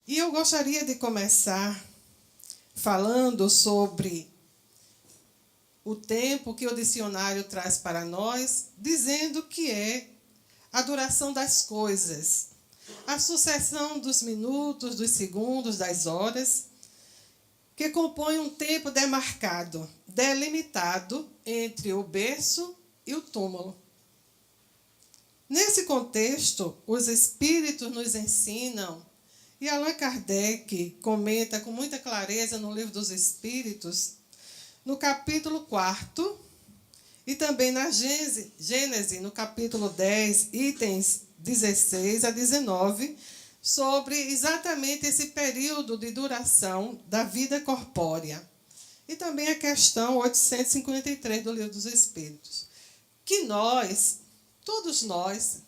E eu gostaria de começar falando sobre o tempo que o dicionário traz para nós, dizendo que é a duração das coisas, a sucessão dos minutos, dos segundos, das horas, que compõe um tempo demarcado, delimitado entre o berço e o túmulo. Nesse contexto, os espíritos nos ensinam, e Allan Kardec comenta com muita clareza no Livro dos Espíritos, no capítulo 4, e também na Gênese, no capítulo 10, itens 16 a 19, sobre exatamente esse período de duração da vida corpórea. E também a questão 853 do Livro dos Espíritos. Que nós, todos nós,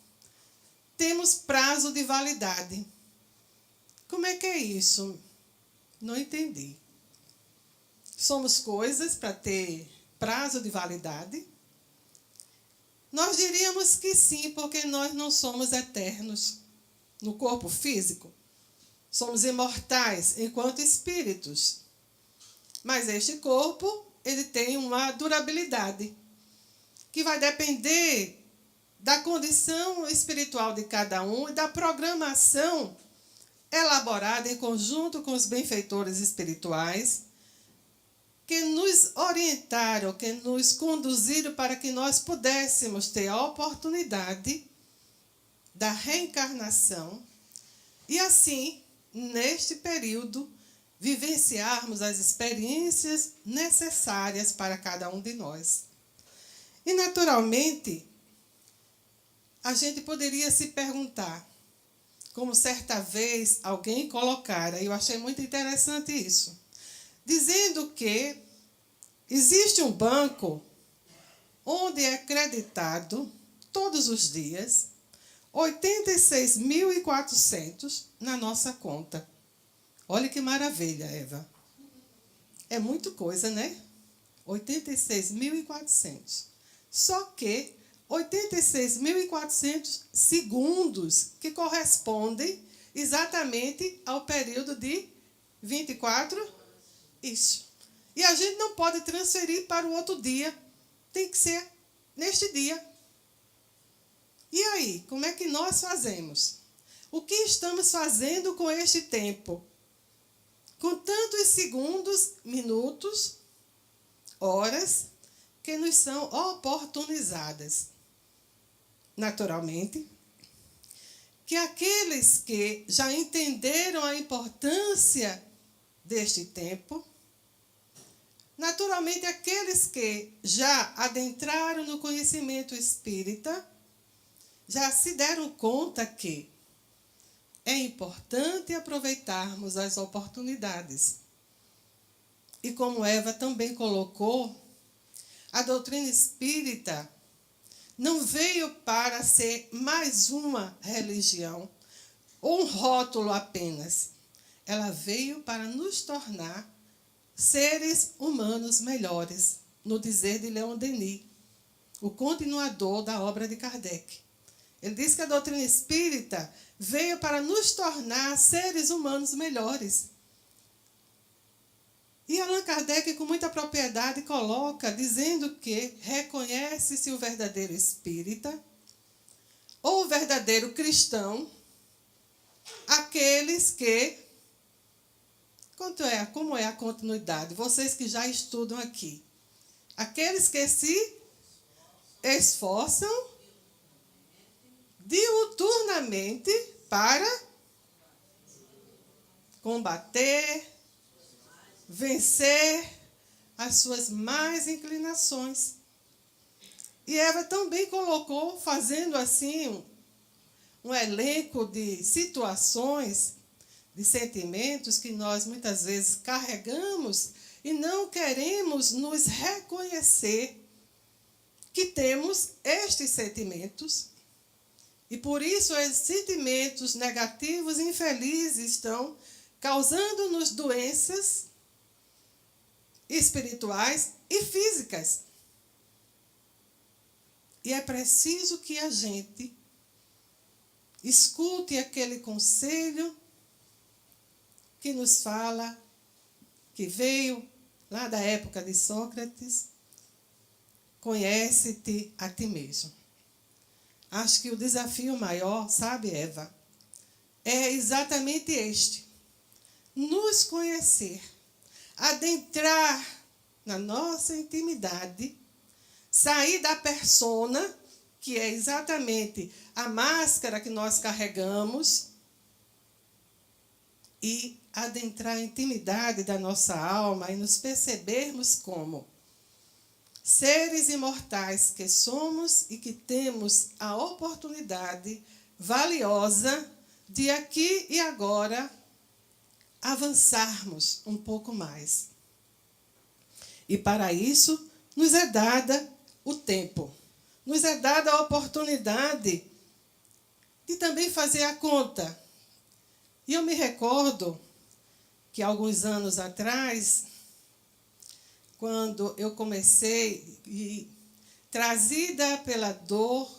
temos prazo de validade. Como é que é isso? Não entendi. Somos coisas para ter prazo de validade? Nós diríamos que sim, porque nós não somos eternos no corpo físico. Somos imortais enquanto espíritos. Mas este corpo, ele tem uma durabilidade que vai depender da condição espiritual de cada um e da programação elaborada em conjunto com os benfeitores espirituais que nos orientaram, que nos conduziram para que nós pudéssemos ter a oportunidade da reencarnação e, assim, neste período, vivenciarmos as experiências necessárias para cada um de nós. E, naturalmente, a gente poderia se perguntar, como certa vez alguém colocara, e eu achei muito interessante isso, dizendo que existe um banco onde é creditado, todos os dias, 86.400 na nossa conta. Olha que maravilha, Eva. É muita coisa, né? 86.400. Só que 86.400 segundos, que correspondem exatamente ao período de 24. Isso. E a gente não pode transferir para o outro dia. Tem que ser neste dia. E aí, como é que nós fazemos? O que estamos fazendo com este tempo? Com tantos segundos, minutos, horas, que nos são oportunizadas. Naturalmente, que aqueles que já entenderam a importância deste tempo, naturalmente, aqueles que já adentraram no conhecimento espírita, já se deram conta que é importante aproveitarmos as oportunidades. E como Eva também colocou, a doutrina espírita não veio para ser mais uma religião, ou um rótulo apenas. Ela veio para nos tornar seres humanos melhores, no dizer de Leon Denis, o continuador da obra de Kardec. Ele diz que a doutrina espírita veio para nos tornar seres humanos melhores. E Allan Kardec, com muita propriedade, coloca, dizendo que reconhece-se o verdadeiro espírita ou o verdadeiro cristão, aqueles que... Como é a continuidade? Vocês que já estudam aqui. Aqueles que se esforçam diuturnamente para combater, vencer as suas más inclinações. E Eva também colocou, fazendo assim um elenco de situações, de sentimentos que nós muitas vezes carregamos e não queremos nos reconhecer que temos estes sentimentos. E por isso os sentimentos negativos e infelizes estão causando-nos doenças espirituais e físicas. E é preciso que a gente escute aquele conselho que nos fala, que veio lá da época de Sócrates, conhece-te a ti mesmo. Acho que o desafio maior, sabe, Eva, é exatamente este: nos conhecer, adentrar na nossa intimidade, sair da persona, que é exatamente a máscara que nós carregamos, e adentrar a intimidade da nossa alma e nos percebermos como seres imortais que somos e que temos a oportunidade valiosa de aqui e agora avançarmos um pouco mais. E para isso nos é dada o tempo, nos é dada a oportunidade de também fazer a conta. E eu me recordo que alguns anos atrás, quando eu comecei, e trazida pela dor,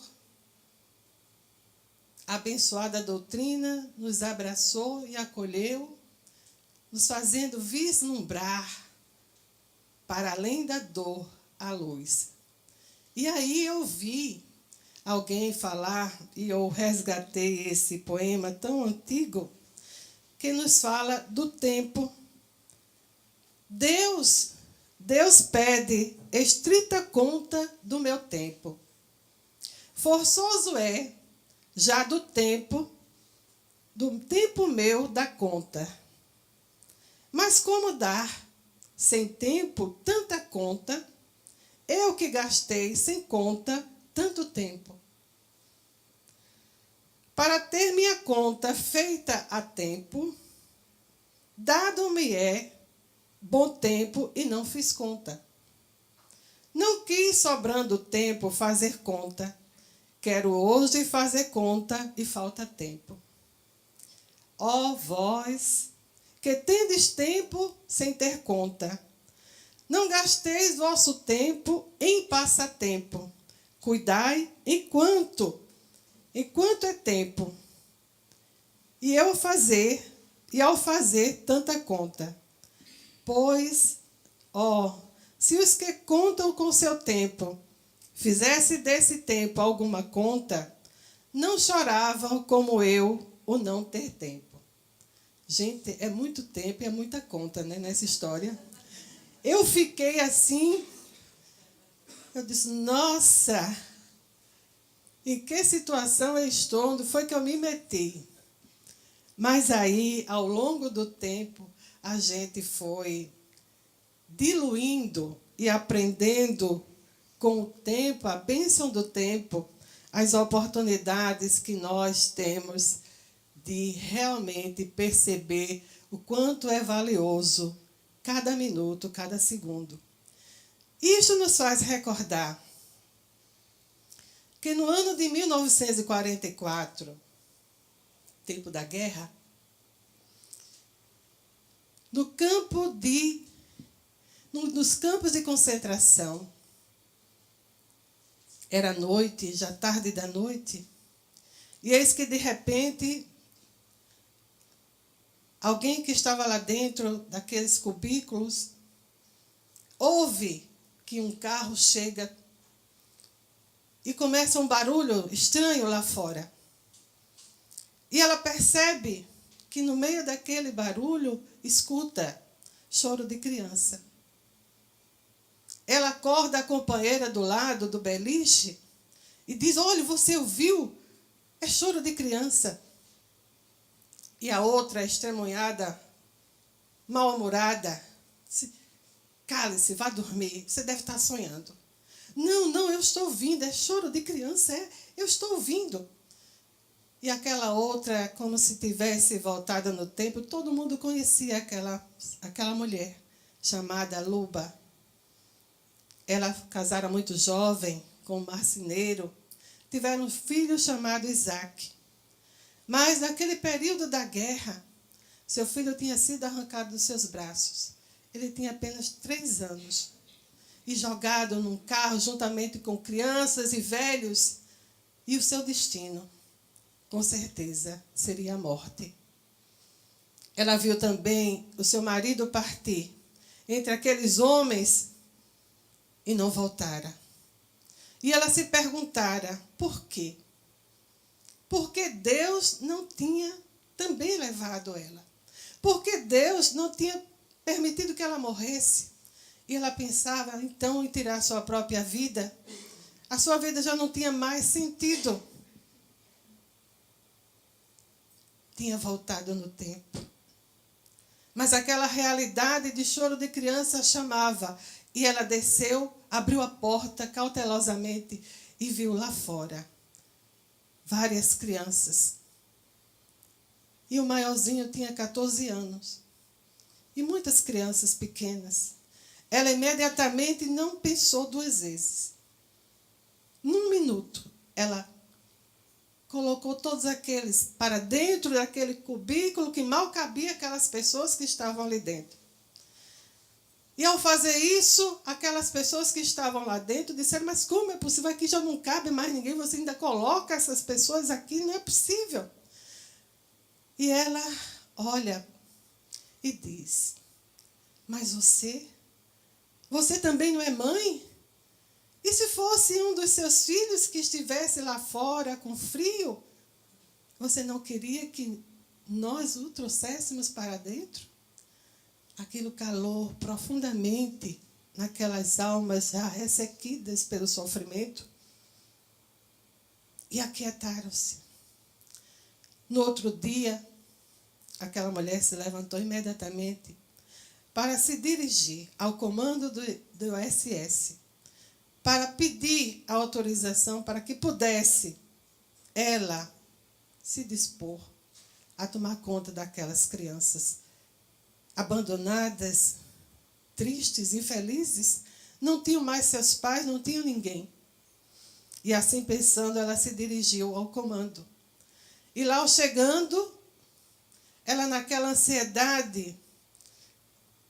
a abençoada doutrina nos abraçou e acolheu, nos fazendo vislumbrar, para além da dor, a luz. E aí eu vi alguém falar, e eu resgatei esse poema tão antigo, que nos fala do tempo. Deus pede estrita conta do meu tempo. Forçoso é, já do tempo meu dá conta. Mas como dar, sem tempo, tanta conta, eu que gastei sem conta tanto tempo? Para ter minha conta feita a tempo, dado-me é bom tempo e não fiz conta. Não quis, sobrando tempo, fazer conta. Quero hoje fazer conta e falta tempo. Ó vós, que tendes tempo sem ter conta, não gasteis vosso tempo em passatempo. Cuidai enquanto é tempo. E ao fazer tanta conta. Pois, se os que contam com seu tempo fizesse desse tempo alguma conta, não choravam como eu o não ter tempo. Gente, é muito tempo e é muita conta, né, nessa história. Eu fiquei assim, eu disse, nossa, em que situação eu estou, onde foi que eu me meti? Mas aí, ao longo do tempo, a gente foi diluindo e aprendendo com o tempo, a bênção do tempo, as oportunidades que nós temos de realmente perceber o quanto é valioso cada minuto, cada segundo. Isso nos faz recordar que no ano de 1944, tempo da guerra, nos campos de concentração, era noite, já tarde da noite, e eis que, de repente, alguém que estava lá dentro daqueles cubículos ouve que um carro chega e começa um barulho estranho lá fora. E ela percebe que no meio daquele barulho escuta choro de criança. Ela acorda a companheira do lado do beliche e diz, olha, você ouviu? É choro de criança. E a outra, estremunhada, mal-humorada, disse, cale-se, vá dormir, você deve estar sonhando. Não, eu estou ouvindo, é choro de criança, eu estou ouvindo. E aquela outra, como se tivesse voltado no tempo, todo mundo conhecia aquela mulher, chamada Luba. Ela casara muito jovem, com um marceneiro, tiveram um filho chamado Isaac. Mas, naquele período da guerra, seu filho tinha sido arrancado dos seus braços. Ele tinha apenas 3 anos. E jogado num carro, juntamente com crianças e velhos. E o seu destino, com certeza, seria a morte. ela viu também o seu marido partir entre aqueles homens e não voltara. E ela se perguntara por quê? Porque Deus não tinha também levado ela. Porque Deus não tinha permitido que ela morresse. E ela pensava, então, em tirar sua própria vida. A sua vida já não tinha mais sentido. Tinha voltado no tempo. Mas aquela realidade de choro de criança chamava. E ela desceu, abriu a porta cautelosamente e viu lá fora várias crianças. E o maiorzinho tinha 14 anos. E muitas crianças pequenas. Ela imediatamente não pensou duas vezes. Num minuto, ela colocou todos aqueles para dentro daquele cubículo que mal cabia aquelas pessoas que estavam ali dentro. E ao fazer isso, aquelas pessoas que estavam lá dentro disseram, mas como é possível? Aqui já não cabe mais ninguém, você ainda coloca essas pessoas aqui, não é possível. E ela olha e diz, mas você também não é mãe? E se fosse um dos seus filhos que estivesse lá fora com frio, você não queria que nós o trouxéssemos para dentro? Aquilo calou profundamente naquelas almas já ressequidas pelo sofrimento e aquietaram-se. No outro dia, aquela mulher se levantou imediatamente para se dirigir ao comando do SS, para pedir a autorização para que pudesse ela se dispor a tomar conta daquelas crianças abandonadas, tristes, infelizes, não tinham mais seus pais, não tinham ninguém. E assim pensando, ela se dirigiu ao comando. E lá, ao chegando, ela naquela ansiedade,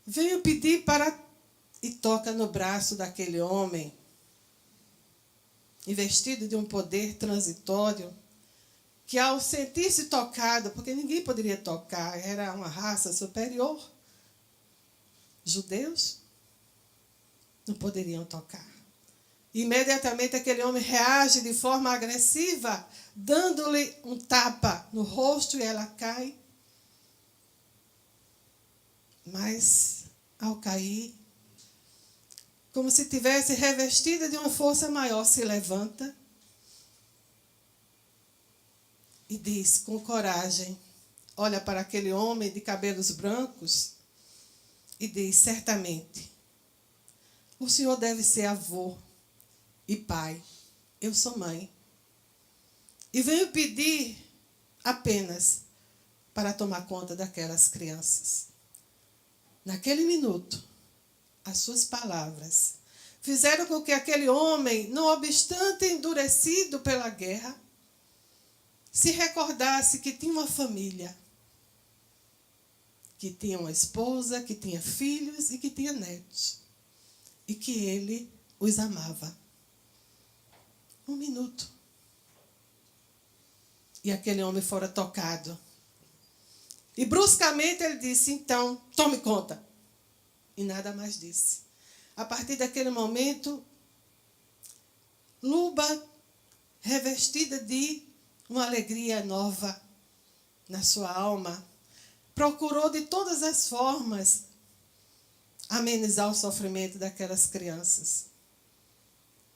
veio pedir e toca no braço daquele homem, investido de um poder transitório, que ao sentir-se tocado, porque ninguém poderia tocar, era uma raça superior, judeus não poderiam tocar. Imediatamente aquele homem reage de forma agressiva, dando-lhe um tapa no rosto e ela cai. Mas, ao cair, como se tivesse revestida de uma força maior, se levanta e diz com coragem, olha para aquele homem de cabelos brancos e diz, certamente, o senhor deve ser avô e pai, eu sou mãe. E venho pedir apenas para tomar conta daquelas crianças. Naquele minuto, as suas palavras fizeram com que aquele homem, não obstante endurecido pela guerra, se recordasse que tinha uma família, que tinha uma esposa, que tinha filhos e que tinha netos, e que ele os amava. Um minuto. E aquele homem fora tocado. E bruscamente ele disse, então, tome conta. E nada mais disse. A partir daquele momento, Luba, revestida de uma alegria nova na sua alma, procurou de todas as formas amenizar o sofrimento daquelas crianças.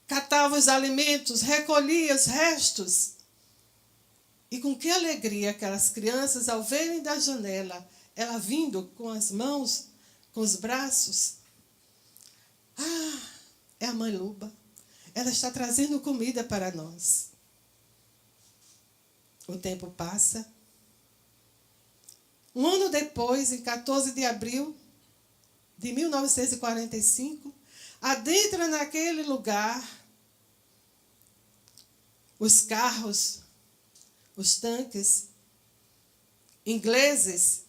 Catava os alimentos, recolhia os restos. E com que alegria aquelas crianças, ao verem da janela, ela vindo com as mãos, com os braços. Ah, é a mãe Luba. Ela está trazendo comida para nós. O tempo passa. Um ano depois, em 14 de abril de 1945, adentra naquele lugar os carros, os tanques ingleses,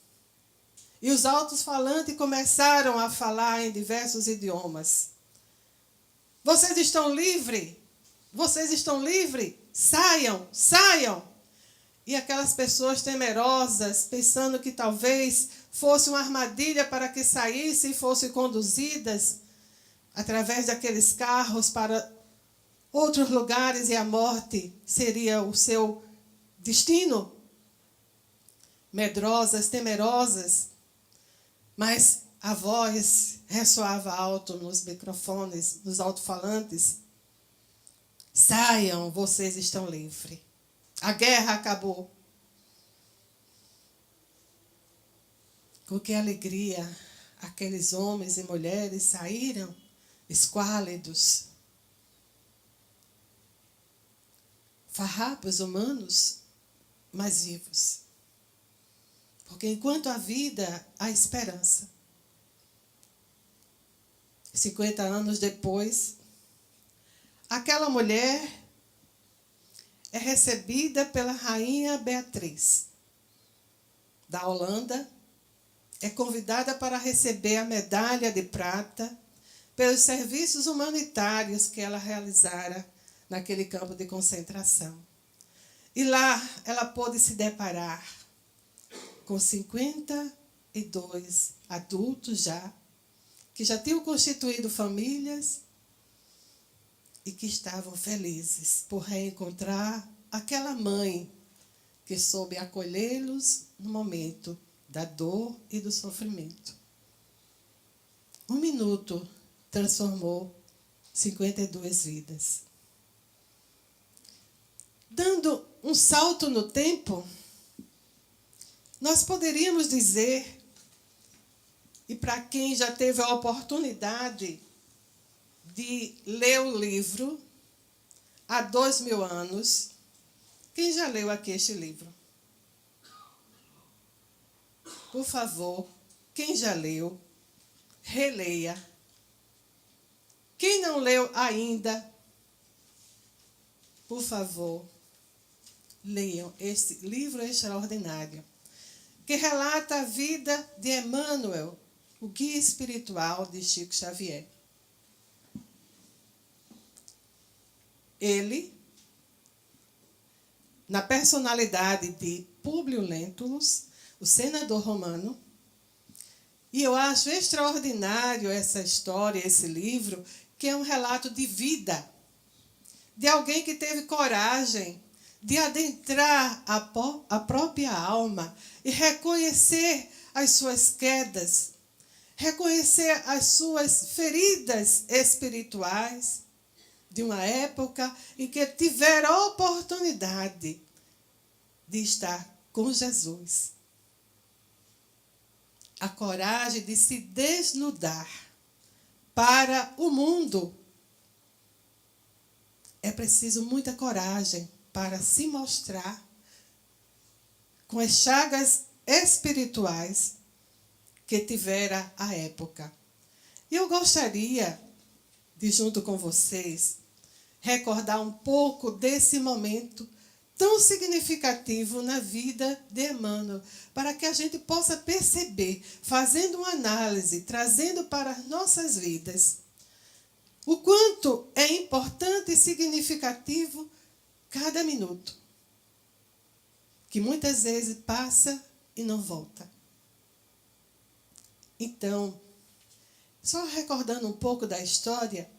e os altos-falantes começaram a falar em diversos idiomas. Vocês estão livres? Vocês estão livres? Saiam, saiam! E aquelas pessoas temerosas, pensando que talvez fosse uma armadilha para que saíssem e fossem conduzidas através daqueles carros para outros lugares e a morte seria o seu destino. Medrosas, temerosas, mas a voz ressoava alto nos microfones, nos alto-falantes. Saiam, vocês estão livres. A guerra acabou. Com que alegria aqueles homens e mulheres saíram esquálidos, farrapos humanos, mas vivos. Porque enquanto há vida, há esperança. 50 anos depois, aquela mulher é recebida pela rainha Beatriz, da Holanda, é convidada para receber a medalha de prata pelos serviços humanitários que ela realizara naquele campo de concentração. E lá ela pôde se deparar com 52 adultos já, que já tinham constituído famílias e que estavam felizes por reencontrar aquela mãe que soube acolhê-los no momento da dor e do sofrimento. 1 minuto transformou 52 vidas. Dando um salto no tempo, nós poderíamos dizer, e para quem já teve a oportunidade de ler o livro há 2000 anos, quem já leu aqui este livro? Por favor, quem já leu, releia. Quem não leu ainda, por favor, leiam este livro extraordinário, que relata a vida de Emmanuel, o guia espiritual de Chico Xavier. Ele, na personalidade de Públio Lentulus, o senador romano, e eu acho extraordinário essa história, esse livro, que é um relato de vida, de alguém que teve coragem de adentrar a própria alma e reconhecer as suas quedas, reconhecer as suas feridas espirituais de uma época em que tiveram a oportunidade de estar com Jesus. A coragem de se desnudar para o mundo. É preciso muita coragem para se mostrar com as chagas espirituais que tivera a época. E eu gostaria de, junto com vocês, recordar um pouco desse momento tão significativo na vida de Emmanuel, para que a gente possa perceber, fazendo uma análise, trazendo para as nossas vidas, o quanto é importante e significativo cada minuto, que muitas vezes passa e não volta. Então, só recordando um pouco da história,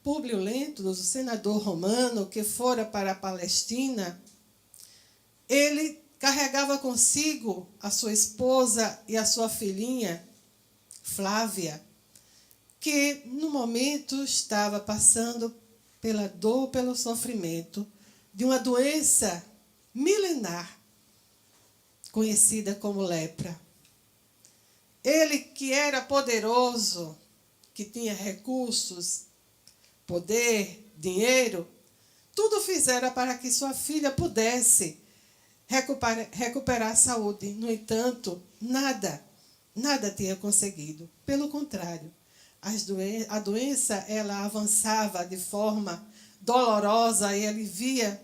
Públio Lentulus, o senador romano que fora para a Palestina, ele carregava consigo a sua esposa e a sua filhinha, Flávia, que no momento estava passando pela dor, pelo sofrimento de uma doença milenar, conhecida como lepra. Ele, que era poderoso, que tinha recursos, poder, dinheiro, tudo fizera para que sua filha pudesse recuperar a saúde. No entanto, nada tinha conseguido. Pelo contrário, a doença ela avançava de forma dolorosa e ele via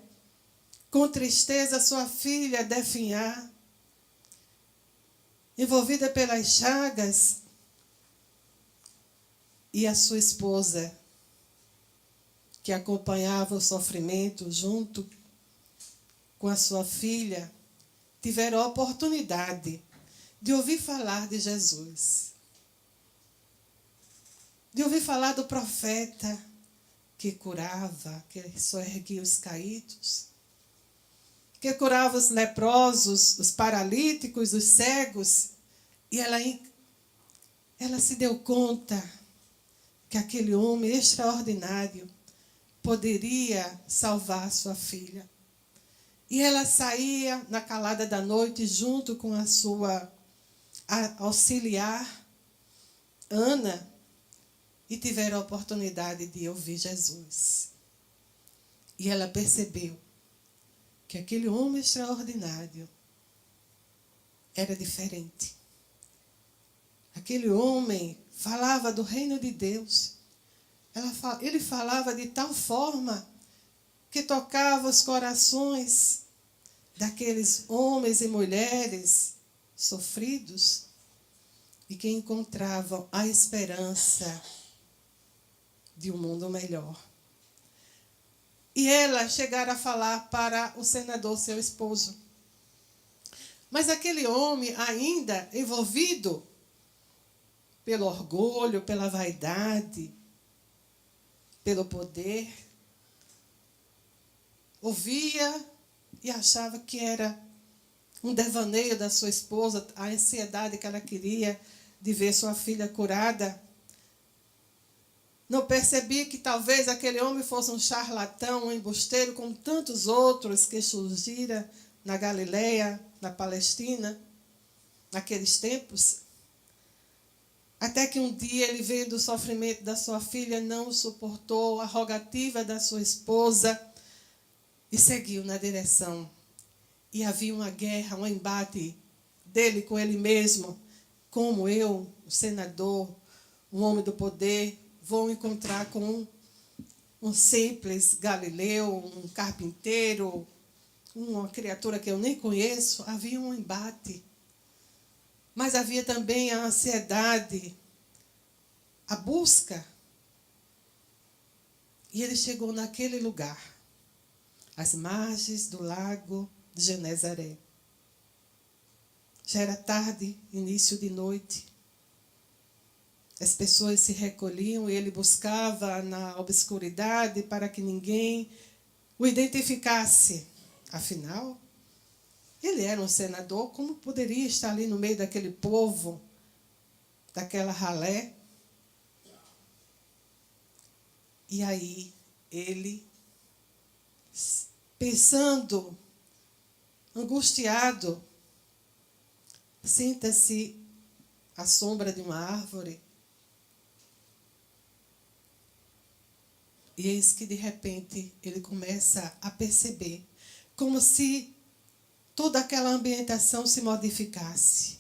com tristeza sua filha definhar, envolvida pelas chagas, e a sua esposa, que acompanhava o sofrimento junto, com a sua filha, tiveram a oportunidade de ouvir falar de Jesus, de ouvir falar do profeta que curava, que soerguia os caídos, que curava os leprosos, os paralíticos, os cegos. E ela se deu conta que aquele homem extraordinário poderia salvar sua filha. E ela saía na calada da noite junto com a sua auxiliar, Ana, e tiveram a oportunidade de ouvir Jesus. E ela percebeu que aquele homem extraordinário era diferente. Aquele homem falava do reino de Deus. Ele falava de tal forma que tocava os corações daqueles homens e mulheres sofridos e que encontravam a esperança de um mundo melhor. E ela chegara a falar para o senador, seu esposo. Mas aquele homem, ainda envolvido pelo orgulho, pela vaidade, pelo poder, ouvia e achava que era um devaneio da sua esposa, a ansiedade que ela queria de ver sua filha curada. Não percebia que talvez aquele homem fosse um charlatão, um embusteiro, como tantos outros que surgiram na Galileia, na Palestina, naqueles tempos. Até que um dia ele, vendo o sofrimento da sua filha, não suportou a rogativa da sua esposa e seguiu na direção. E havia uma guerra, um embate dele com ele mesmo. Como eu, o senador, um homem do poder, vou encontrar com um simples galileu, um carpinteiro, uma criatura que eu nem conheço. Havia um embate. Mas havia também a ansiedade, a busca. E ele chegou naquele lugar, às margens do lago de Genezaré. Já era tarde, início de noite. As pessoas se recolhiam e ele buscava na obscuridade para que ninguém o identificasse. Afinal, ele era um senador, como poderia estar ali no meio daquele povo, daquela ralé? E aí, ele, pensando, angustiado, senta-se à sombra de uma árvore. E eis que, de repente, ele começa a perceber como se toda aquela ambientação se modificasse.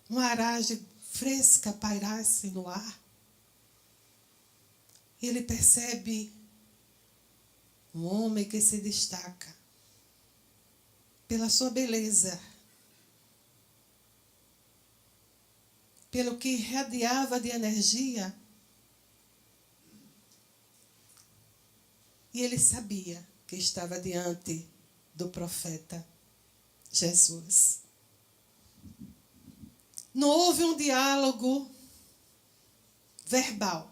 Uma aragem fresca pairasse no ar. Ele percebe um homem que se destaca pela sua beleza, pelo que irradiava de energia. E ele sabia que estava diante do profeta Jesus. Não houve um diálogo verbal.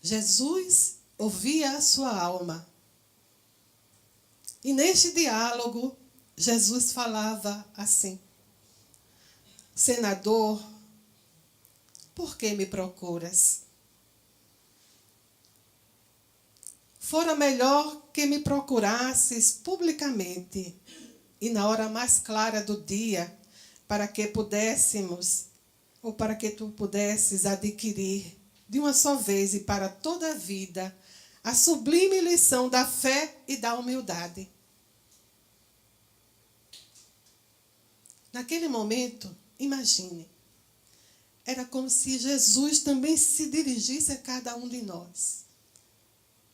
Jesus ouvia a sua alma. E neste diálogo, Jesus falava assim: Senador, por que me procuras? Fora melhor que me procurasses publicamente e na hora mais clara do dia, para que pudéssemos, ou para que tu pudesses adquirir de uma só vez e para toda a vida a sublime lição da fé e da humildade. Naquele momento, imagine, era como se Jesus também se dirigisse a cada um de nós.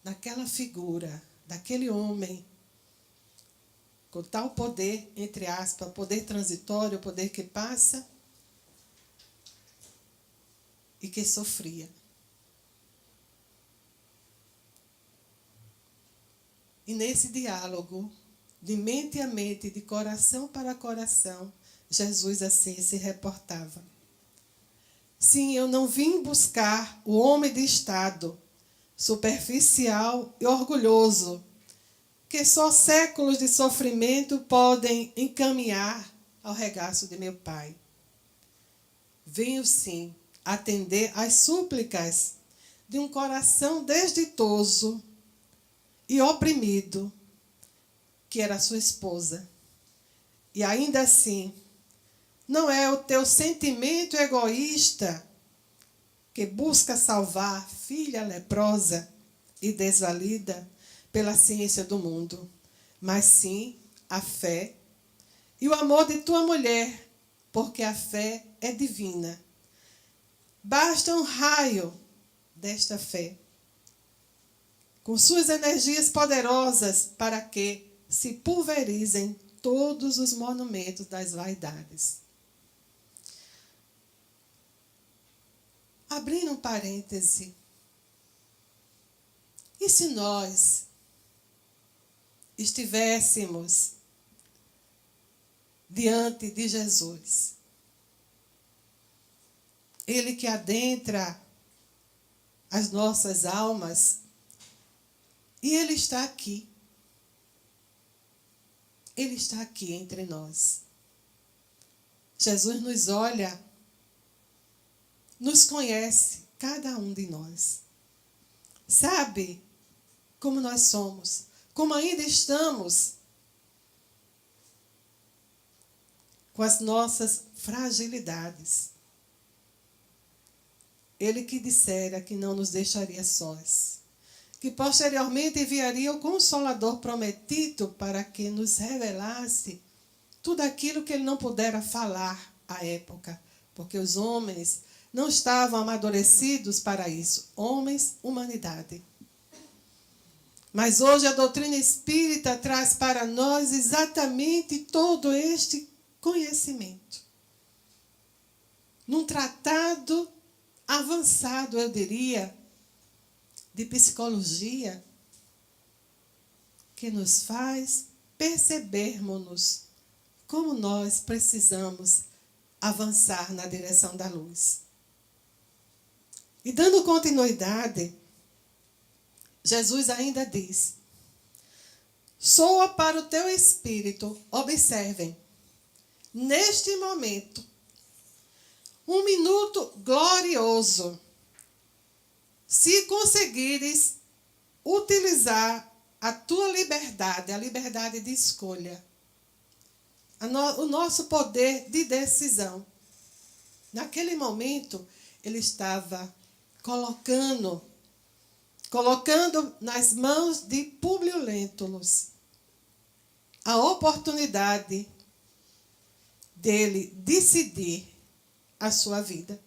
Naquela figura, daquele homem, com tal poder, entre aspas, poder transitório, poder que passa, e que sofria. E nesse diálogo, de mente a mente, de coração para coração, Jesus assim se reportava. Sim, eu não vim buscar o homem de estado, superficial e orgulhoso, que só séculos de sofrimento podem encaminhar ao regaço de meu Pai. Venho, sim, atender às súplicas de um coração desditoso e oprimido, que era sua esposa. E ainda assim, não é o teu sentimento egoísta que busca salvar a filha leprosa e desvalida pela ciência do mundo, mas sim a fé e o amor de tua mulher, porque a fé é divina. Basta um raio desta fé, com suas energias poderosas, para que se pulverizem todos os monumentos das vaidades. Abrindo um parêntese, e se nós estivéssemos diante de Jesus, Ele que adentra as nossas almas, e Ele está aqui. Ele está aqui entre nós. Jesus nos olha, nos conhece, cada um de nós. Sabe como nós somos, como ainda estamos, com as nossas fragilidades. Ele que dissera que não nos deixaria sós, que posteriormente enviaria o Consolador prometido para que nos revelasse tudo aquilo que ele não pudera falar à época, porque os homens não estavam amadurecidos para isso. Homens, humanidade. Mas hoje a doutrina espírita traz para nós exatamente todo este conhecimento. Num tratado avançado, eu diria, de psicologia, que nos faz percebermos como nós precisamos avançar na direção da luz. E dando continuidade, Jesus ainda diz: soa para o teu espírito, observem, neste momento, um minuto glorioso, se conseguires utilizar a tua liberdade, a liberdade de escolha, o nosso poder de decisão. Naquele momento, ele estava colocando nas mãos de Públio Lentulus a oportunidade dele decidir a sua vida.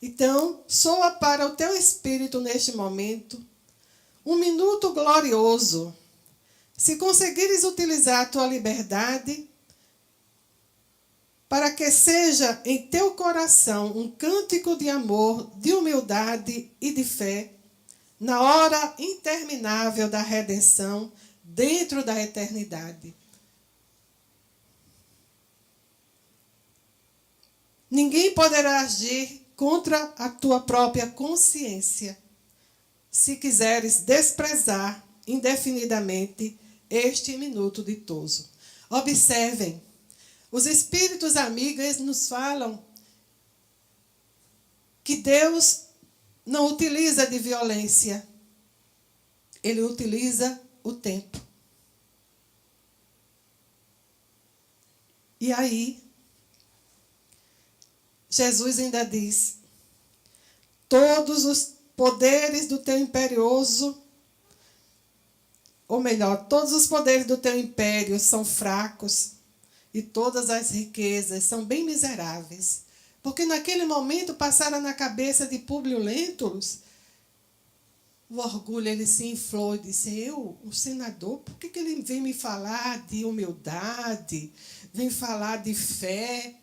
Então, soa para o teu espírito neste momento um minuto glorioso. Se conseguires utilizar a tua liberdade para que seja em teu coração um cântico de amor, de humildade e de fé, na hora interminável da redenção, dentro da eternidade. Ninguém poderá agir contra a tua própria consciência, se quiseres desprezar indefinidamente este minuto ditoso. Observem, os espíritos amigos nos falam que Deus não utiliza de violência, ele utiliza o tempo. E aí, Jesus ainda diz: todos os poderes do teu imperioso, ou melhor, todos os poderes do teu império são fracos e todas as riquezas são bem miseráveis. Porque naquele momento passaram na cabeça de Públio Lentulus o orgulho, ele se inflou e disse: eu, o senador, por que ele vem me falar de humildade, vem falar de fé?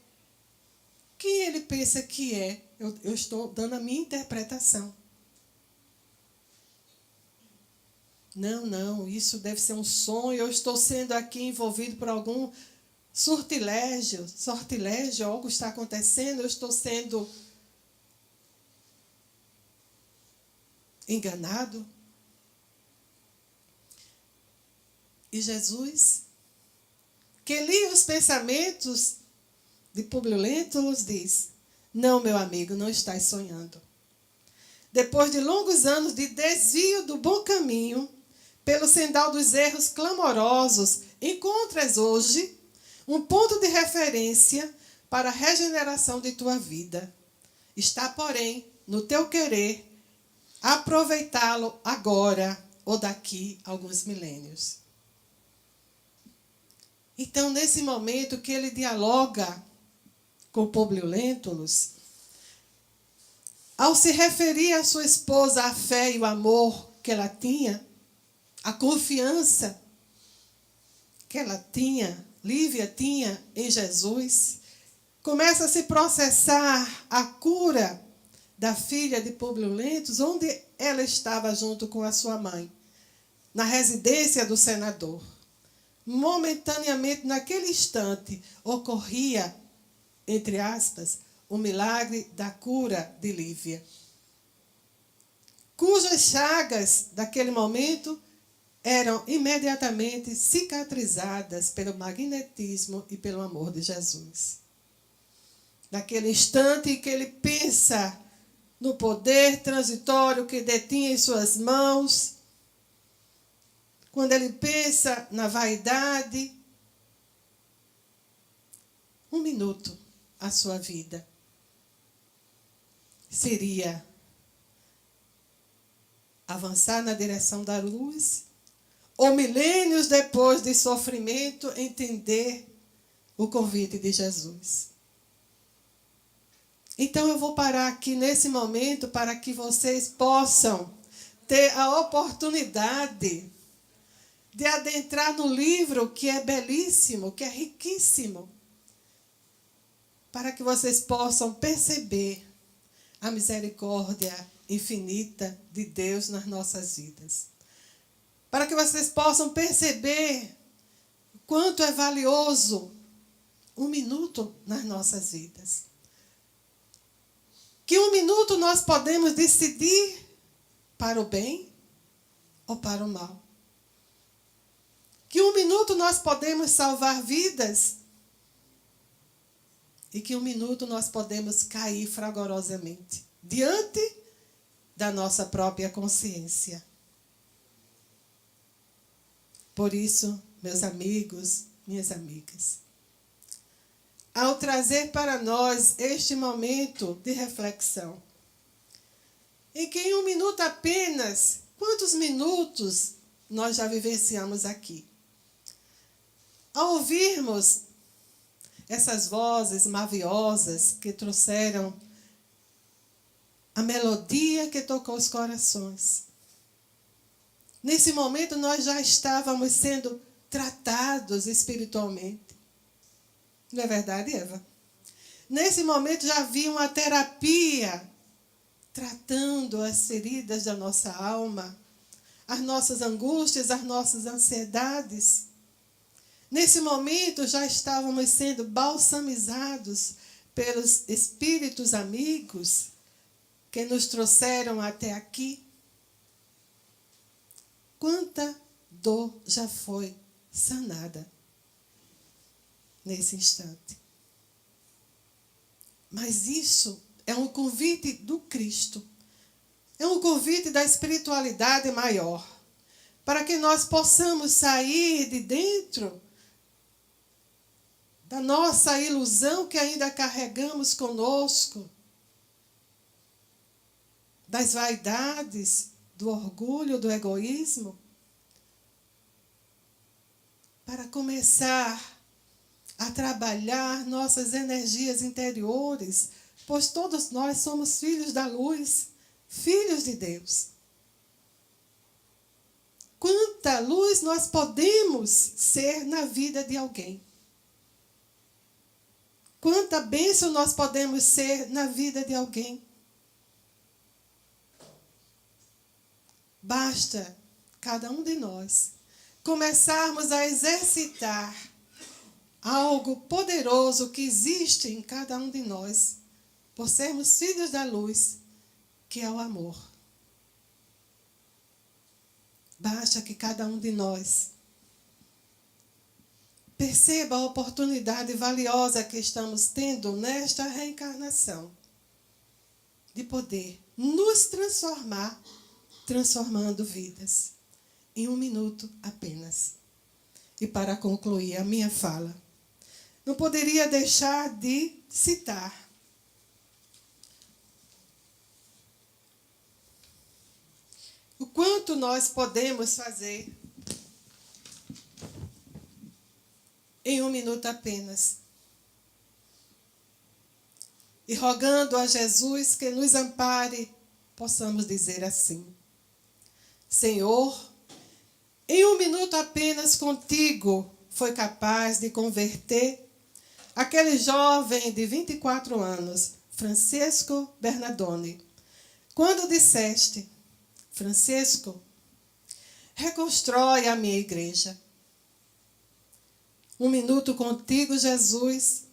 Quem ele pensa que é? Eu estou dando a minha interpretação. Não, isso deve ser um sonho, eu estou sendo aqui envolvido por algum sortilégio, algo está acontecendo, eu estou sendo enganado. E Jesus, que lia os pensamentos de Públio Lentulus, diz: não, meu amigo, não estás sonhando. Depois de longos anos de desvio do bom caminho, pelo sendal dos erros clamorosos, encontras hoje um ponto de referência para a regeneração de tua vida. Está, porém, no teu querer aproveitá-lo agora ou daqui a alguns milênios. Então, nesse momento que ele dialoga com Públio Lentulus, ao se referir à sua esposa, a fé e o amor que ela tinha, a confiança que ela tinha, Lívia tinha em Jesus, começa a se processar a cura da filha de Públio Lentulus, onde ela estava junto com a sua mãe, na residência do senador. Momentaneamente, naquele instante, ocorria, entre aspas, o milagre da cura de Lívia, cujas chagas daquele momento eram imediatamente cicatrizadas pelo magnetismo e pelo amor de Jesus. Naquele instante em que ele pensa no poder transitório que detinha em suas mãos, quando ele pensa na vaidade, um minuto a sua vida seria avançar na direção da luz, ou milênios depois de sofrimento, entender o convite de Jesus. Então eu vou parar aqui nesse momento para que vocês possam ter a oportunidade de adentrar no livro que é belíssimo, que é riquíssimo, para que vocês possam perceber a misericórdia infinita de Deus nas nossas vidas. Para que vocês possam perceber o quanto é valioso um minuto nas nossas vidas. Que um minuto nós podemos decidir para o bem ou para o mal. Que um minuto nós podemos salvar vidas e que um minuto nós podemos cair fragorosamente diante da nossa própria consciência. Por isso, meus amigos, minhas amigas, ao trazer para nós este momento de reflexão, em que em um minuto apenas, quantos minutos nós já vivenciamos aqui? Ao ouvirmos essas vozes maviosas que trouxeram a melodia que tocou os corações, nesse momento nós já estávamos sendo tratados espiritualmente. Não é verdade, Eva? Nesse momento já havia uma terapia tratando as feridas da nossa alma, as nossas angústias, as nossas ansiedades. Nesse momento já estávamos sendo balsamizados pelos espíritos amigos que nos trouxeram até aqui. Quanta dor já foi sanada nesse instante. Mas isso é um convite do Cristo. É um convite da espiritualidade maior. Para que nós possamos sair de dentro da nossa ilusão que ainda carregamos conosco, das vaidades, do orgulho, do egoísmo, para começar a trabalhar nossas energias interiores, pois todos nós somos filhos da luz, filhos de Deus. Quanta luz nós podemos ser na vida de alguém. Quanta bênção nós podemos ser na vida de alguém. Basta cada um de nós, começarmos a exercitar algo poderoso que existe em cada um de nós, por sermos filhos da luz, que é o amor. Basta que cada um de nós perceba a oportunidade valiosa que estamos tendo nesta reencarnação, de poder nos transformar, transformando vidas, em 1 minuto apenas. E para concluir a minha fala, não poderia deixar de citar o quanto nós podemos fazer em 1 minuto apenas. E rogando a Jesus que nos ampare, possamos dizer assim: Senhor, em 1 minuto apenas contigo foi capaz de converter aquele jovem de 24 anos, Francesco Bernardone, quando disseste: Francesco, reconstrói a minha igreja. 1 minuto contigo, Jesus,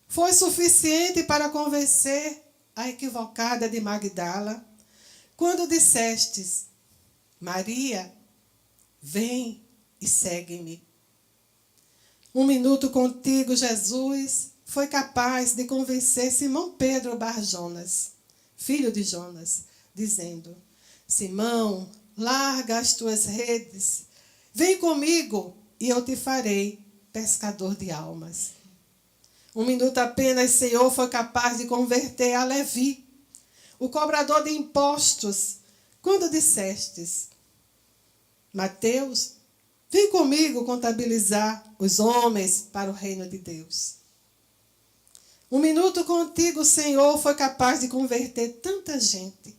foi suficiente para convencer a equivocada de Magdala, quando dissestes: Maria, vem e segue-me. 1 minuto contigo, Jesus, foi capaz de convencer Simão Pedro Bar-Jonas, filho de Jonas, dizendo: Simão, larga as tuas redes, vem comigo e eu te farei pescador de almas. 1 minuto apenas, Senhor, foi capaz de converter a Levi, o cobrador de impostos, quando dissestes: Mateus, vem comigo contabilizar os homens para o reino de Deus. 1 minuto contigo, Senhor, foi capaz de converter tanta gente,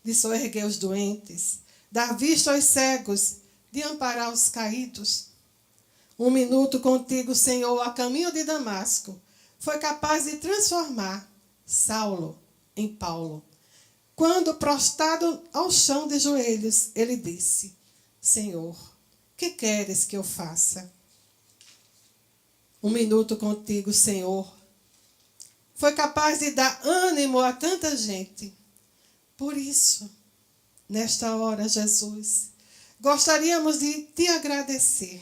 de soerguer os doentes, dar vista aos cegos, de amparar os caídos. 1 minuto contigo, Senhor, a caminho de Damasco, foi capaz de transformar Saulo em Paulo, quando, prostrado ao chão de joelhos, ele disse: Senhor, que queres que eu faça? 1 minuto contigo, Senhor, foi capaz de dar ânimo a tanta gente. Por isso, nesta hora, Jesus, gostaríamos de te agradecer,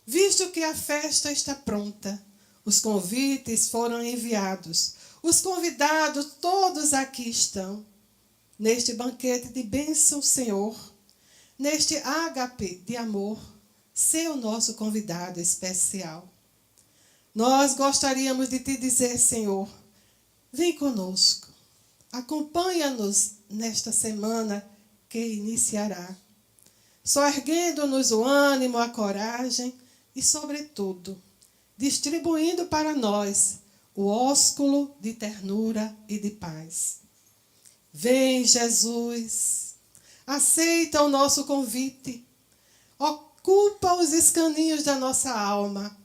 visto que a festa está pronta, os convites foram enviados, os convidados todos aqui estão, neste banquete de bênção, Senhor, neste ágape de amor, ser o nosso convidado especial. Nós gostaríamos de te dizer, Senhor, vem conosco, acompanha-nos nesta semana que iniciará, soerguendo-nos o ânimo, a coragem e, sobretudo, distribuindo para nós o ósculo de ternura e de paz. Vem, Jesus, aceita o nosso convite, ocupa os escaninhos da nossa alma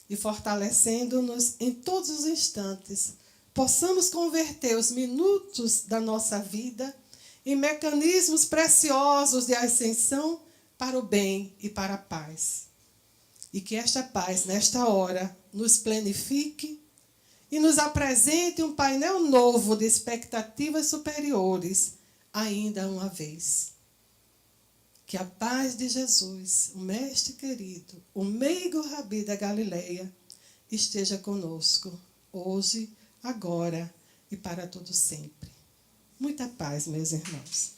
e, fortalecendo-nos em todos os instantes, possamos converter os minutos da nossa vida em mecanismos preciosos de ascensão para o bem e para a paz. E que esta paz, nesta hora, nos plenifique e nos apresente um painel novo de expectativas superiores, ainda uma vez. Que a paz de Jesus, o Mestre querido, o meigo Rabi da Galileia, esteja conosco, hoje, agora e para todo sempre. Muita paz, meus irmãos.